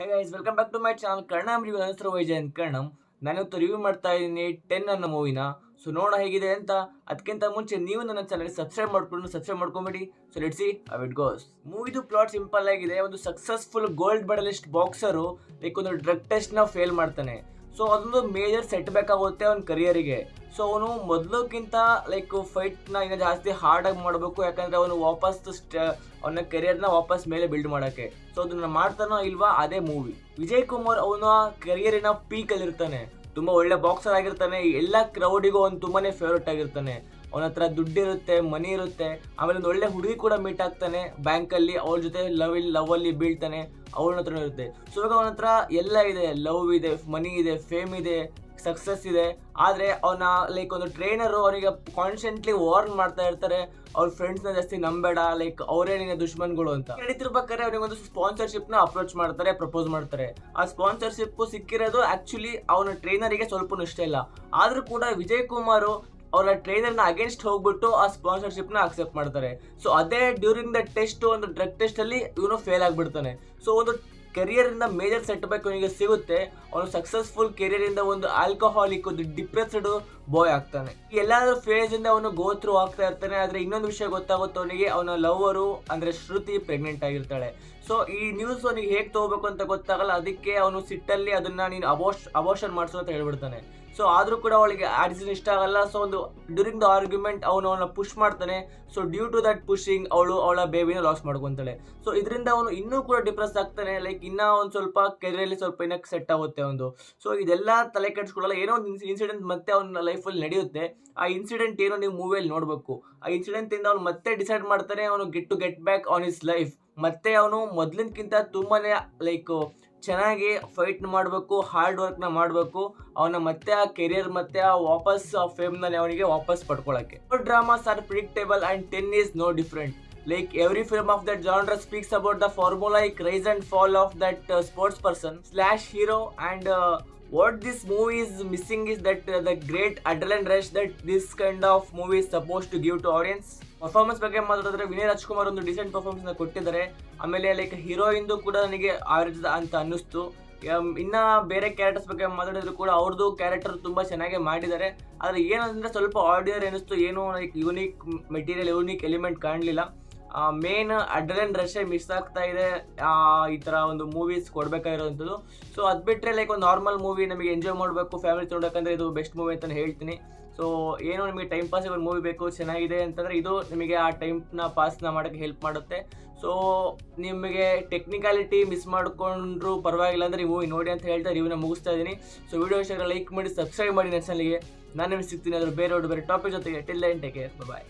Hey guys, welcome back to my channel Karnam review. ನನ್ನ ಹೆಸರು ವೈಜಯಂತ್ ಕರ್ಣಂ. ನಾನಿವತ್ತು ರಿವ್ಯೂ ಮಾಡ್ತಾ ಇದ್ದೀನಿ 10 ಅನ್ನೋ ಮೂವಿನ. ಸೊ ನೋಡೋಣ ಹೇಗಿದೆ ಅಂತ. ಅದಕ್ಕಿಂತ ಮುಂಚೆ ನೀವು ನನ್ನ ಚಾನಲ್ಗೆ ಸಬ್ಸ್ಕ್ರೈಬ್ ಮಾಡ್ಕೊಂಬಿಡಿ. So let's see how it goes. ಮೂವಿದು ಪ್ಲಾಟ್ ಸಿಂಪಲ್ ಆಗಿದೆ. ಒಂದು successful gold medalist boxer like ಒಂದು ಡ್ರಗ್ ಟೆಸ್ಟ್ನ ಫೇಲ್ ಮಾಡ್ತಾನೆ. ಸೊ ಅದೊಂದು ಮೇಜರ್ ಸೆಟ್ ಬ್ಯಾಕ್ ಆಗುತ್ತೆ ಅವನ ಕರಿಯರಿಗೆ. ಸೊ ಅವನು ಮೊದಲಕ್ಕಿಂತ ಲೈಕ್ ಫೈಟ್ನ ಇನ್ನೂ ಜಾಸ್ತಿ ಹಾರ್ಡಾಗಿ ಮಾಡಬೇಕು, ಯಾಕಂದರೆ ಅವನು ವಾಪಸ್ ಅವನ ಕೆರಿಯರ್ನ ವಾಪಸ್ ಮೇಲೆ ಬಿಲ್ಡ್ ಮಾಡೋಕ್ಕೆ. ಸೊ ಅದನ್ನ ಮಾಡ್ತಾನೋ ಇಲ್ವಾ ಅದೇ ಮೂವಿ. ವಿಜಯ್ ಕುಮಾರ್ ಅವನ ಕೆರಿಯರಿನ ಪೀಕಲ್ಲಿ ಇರ್ತಾನೆ. ತುಂಬ ಒಳ್ಳೆ ಬಾಕ್ಸರ್ ಆಗಿರ್ತಾನೆ. ಎಲ್ಲ ಕ್ರೌಡಿಗೂ ಅವನು ತುಂಬಾ ಫೇವ್ರೇಟ್ ಆಗಿರ್ತಾನೆ. ಅವನ ಹತ್ರ ದುಡ್ಡಿರುತ್ತೆ, ಮನಿ ಇರುತ್ತೆ. ಆಮೇಲೆ ಒಂದು ಒಳ್ಳೆ ಹುಡುಗಿ ಕೂಡ ಮೀಟ್ ಆಗ್ತಾನೆ ಬ್ಯಾಂಕಲ್ಲಿ. ಅವ್ರ ಜೊತೆ ಲವಲ್ಲಿ ಬೀಳ್ತಾನೆ. ಅವನ ಹತ್ರ ಇರುತ್ತೆ. ಸೊ ಇವಾಗ ಅವನ ಹತ್ರ ಎಲ್ಲ ಇದೆ. ಲವ್ ಇದೆ, ಮನಿ ಇದೆ, ಫೇಮ್ ಇದೆ, ಸಕ್ಸಸ್ ಇದೆ. ಆದರೆ ಅವನ ಲೈಕ್ ಒಂದು ಟ್ರೈನರು ಅವನಿಗೆ ಕಾನ್ಸ್ಟೆಂಟ್ಲಿ ವಾರ್ನ್ ಮಾಡ್ತಾ ಇರ್ತಾರೆ, ಅವ್ರ ಫ್ರೆಂಡ್ಸ್ನ ಜಾಸ್ತಿ ನಂಬೇಡ, ಲೈಕ್ ಅವರೇ ನಿನ್ನ ದುಶ್ಮನ್ಗಳು ಅಂತ. ನಡೀತಿರ್ಬೇಕಾದ್ರೆ ಅವನಿಗೊಂದು ಸ್ಪಾನ್ಸರ್ಶಿಪ್ನ ಅಪ್ರೋಚ್ ಮಾಡ್ತಾರೆ, ಪ್ರಪೋಸ್ ಮಾಡ್ತಾರೆ. ಆ ಸ್ಪಾನ್ಸರ್ಶಿಪ್ ಸಿಕ್ಕಿರೋದು ಆ್ಯಕ್ಚುಲಿ ಅವನ ಟ್ರೈನರಿಗೆ ಸ್ವಲ್ಪ ಇಷ್ಟ ಇಲ್ಲ. ಆದರೂ ಕೂಡ ವಿಜಯ್ ಕುಮಾರ್ ಅವರ ಟ್ರೈನರ್ನ ಅಗೇನ್ಸ್ಟ್ ಹೋಗ್ಬಿಟ್ಟು ಆ ಸ್ಪಾನ್ಸರ್ಶಿಪ್ನ ಅಕ್ಸೆಪ್ಟ್ ಮಾಡ್ತಾರೆ. ಸೊ ಅದೇ ಡ್ಯೂರಿಂಗ್ ದ ಟೆಸ್ಟ್, ಒಂದು ಡ್ರಗ್ ಟೆಸ್ಟಲ್ಲಿ ಇವನು ಫೇಲ್ ಆಗಿಬಿಡ್ತಾನೆ. ಸೊ ಒಂದು ಕೆರಿಯರಿಂದ ಮೇಜರ್ ಸೆಟ್ ಬ್ಯಾಕ್ ಅವನಿಗೆ ಸಿಗುತ್ತೆ. ಅವನು ಸಕ್ಸಸ್ಫುಲ್ ಕೆರಿಯರಿಂದ ಒಂದು ಆಲ್ಕೋಹಾಲಿಕ್, ಒಂದು ಡಿಪ್ರೆಸ್ಡ್ ಬಾಯ್ ಆಗ್ತಾನೆ. ಎಲ್ಲಾದ್ರೂ ಫೇಸ್ ಇಂದ ಅವನು ಗೋ ಥ್ರೂ ಆಗ್ತಾ ಇರ್ತಾನೆ. ಆದ್ರೆ ಇನ್ನೊಂದು ವಿಷಯ ಗೊತ್ತಾಗುತ್ತೆ ಅವನಿಗೆ, ಅವನ ಲವರು ಅಂದ್ರೆ ಶ್ರುತಿ ಪ್ರೆಗ್ನೆಂಟ್ ಆಗಿರ್ತಾಳೆ. ಸೊ ಈ ನ್ಯೂಸ್ ಅವನಿಗೆ ಹೇಗೆ ತಗೋಬೇಕು ಅಂತ ಗೊತ್ತಾಗಲ್ಲ. ಅದಕ್ಕೆ ಅವನು ಸಿಟ್ಟಲ್ಲಿ ಅದನ್ನ ನೀನು ಅಬೋಷನ್ ಮಾಡಿಸು ಅಂತ ಹೇಳ್ಬಿಡ್ತಾನೆ. ಸೊ ಆದರೂ ಕೂಡ ಅವಳಿಗೆ ಆ ಡಿಸಿಷನ್ ಇಷ್ಟ ಆಗಲ್ಲ. ಸೊ ಒಂದು ಡ್ಯೂರಿಂಗ್ ದ ಆರ್ಗ್ಯುಮೆಂಟ್ ಅವನ ಪುಷ್ ಮಾಡ್ತಾನೆ. So due to that pushing ಅವಳ ಬೇಬಿನ ಲಾಸ್ ಮಾಡ್ಕೊತಾಳೆ. ಸೊ ಇದರಿಂದ ಅವನು ಇನ್ನೂ ಕೂಡ ಡಿಪ್ರೆಸ್ ಆಗ್ತಾನೆ. ಲೈಕ್ ಇನ್ನೂ ಒಂದು ಸ್ವಲ್ಪ ಕೆರಿಯರಲ್ಲಿ ಸ್ವಲ್ಪ ಇನ್ನೂ ಸೆಟ್ ಆಗುತ್ತೆ ಒಂದು. ಸೊ ಇದೆಲ್ಲ ತಲೆ ಕೆಡಿಸ್ಕೊಳ್ಳಲ್ಲ. ಏನೋ ಒಂದು ಇನ್ಸಿಡೆಂಟ್ ಮತ್ತೆ ಅವನ ಲೈಫಲ್ಲಿ ನಡೆಯುತ್ತೆ. ಆ ಇನ್ಸಿಡೆಂಟ್ ಏನೋ ನೀವು ಮೂವಿಯಲ್ಲಿ ನೋಡಬೇಕು. ಆ ಇನ್ಸಿಡೆಂಟಿಂದ ಅವ್ನು ಮತ್ತೆ ಡಿಸೈಡ್ ಮಾಡ್ತಾನೆ ಅವನು get back on his life. ಮತ್ತೆ ಅವನು ಮೊದಲಿನಕ್ಕಿಂತ ತುಂಬಾನೇ ಲೈಕ್ ಚೆನ್ನಾಗಿ ಫೈಟ್ ಮಾಡಬೇಕು, ಹಾರ್ಡ್ ವರ್ಕ್ನ ಮಾಡಬೇಕು. ಅವನ ಮತ್ತೆ ಆ ಕೆರಿಯರ್ ಮತ್ತೆ ಆ ವಾಪಸ್ ಆ ಫೇಮ್ನ ಅವನಿಗೆ ವಾಪಸ್ ಪಡ್ಕೊಳ್ಳೋಕ್ಕೆ. Dramas are predictable and 10 is no different. Like every film of that genre speaks about the formulaic rise and fall of that sports person / hero, and what this movie is missing is that the great adrenaline rush that this kind of movie is supposed to give to audience. Performance ಬಗ್ಗೆ ಮಾತಾಡಿದ್ರೆ ವಿನಯ್ ರಾಜ್ಕುಮಾರ್ ಒಂದು decent ಪರ್ಫಾರ್ಮೆನ್ಸ್ನ ಕೊಟ್ಟಿದ್ದಾರೆ. ಆಮೇಲೆ like ಹೀರೋಯಿಂದು ಕೂಡ ನನಗೆ average ಅಂತ ಅನ್ನಿಸ್ತು. ಇನ್ನು ಬೇರೆ ಕ್ಯಾರೆಕ್ಟರ್ಸ್ ಬಗ್ಗೆ ಮಾತಾಡಿದ್ರು ಕೂಡ ಅವ್ರದ್ದು ಕ್ಯಾರೆಕ್ಟರ್ ತುಂಬ ಚೆನ್ನಾಗಿ ಮಾಡಿದ್ದಾರೆ. ಆದರೆ ಏನಂದರೆ ಸ್ವಲ್ಪ ಆರ್ಡಿನರಿ ಅನ್ನಿಸ್ತು. ಏನೋ like unique material, unique element ಕಾಣಲಿಲ್ಲ. ಮೇನ್ ಅಡ್ರೆನಲಿನ್ ರಶ್ ಮಿಸ್ ಆಗ್ತಾ ಇದೆ ಈ ಥರ ಒಂದು ಮೂವೀಸ್ ಕೊಡಬೇಕಾಗಿರೋವಂಥದ್ದು. ಸೊ ಅದು ಬಿಟ್ಟರೆ ಲೈಕ್ ಒಂದು ನಾರ್ಮಲ್ ಮೂವಿ ನಮಗೆ ಎಂಜಾಯ್ ಮಾಡಬೇಕು, ಫ್ಯಾಮಿಲಿ ನೋಡೋಕ್ಕಂದ್ರೆ ಇದು ಬೆಸ್ಟ್ ಮೂವಿ ಅಂತಲೇ ಹೇಳ್ತೀನಿ. ಸೊ ಏನೋ ನಿಮಗೆ ಟೈಮ್ ಪಾಸಿಗೆ ಒಂದು ಮೂವಿ ಬೇಕು, ಚೆನ್ನಾಗಿದೆ ಅಂತಂದರೆ ಇದು ನಿಮಗೆ ಆ ಟೈಮ್ನ ಪಾಸ್ನ ಮಾಡೋಕ್ಕೆ ಹೆಲ್ಪ್ ಮಾಡುತ್ತೆ. ಸೊ ನಿಮಗೆ ಟೆಕ್ನಿಕಾಲಿಟಿ ಮಿಸ್ ಮಾಡಿಕೊಂಡ್ರು ಪರವಾಗಿಲ್ಲ ಅಂದರೆ ಈ ಮೂವಿ ನೋಡಿ ಅಂತ ಹೇಳ್ತಾ ರಿವ್ಯೂನ ಮುಗಿಸ್ತಾ ಇದ್ದೀನಿ. ಸೊ ವಿಡಿಯೋ ಇಷ್ಟ ಲೈಕ್ ಮಾಡಿ, ಸಬ್ಸ್ಕ್ರೈಬ್ ಮಾಡಿ ನನ್ನ ಚಾನಲ್ಗೆ. ನಾನು ನಿಮಗೆ ಸಿಗ್ತೀನಿ ಅದ್ರ ಬೇರೆ ಟಾಪಿಕ್ ಜೊತೆಗೆ. ಟಿಲ್ ದೆನ್ ಟೇಕ್ ಕೇರ್, ಬಾಯ್.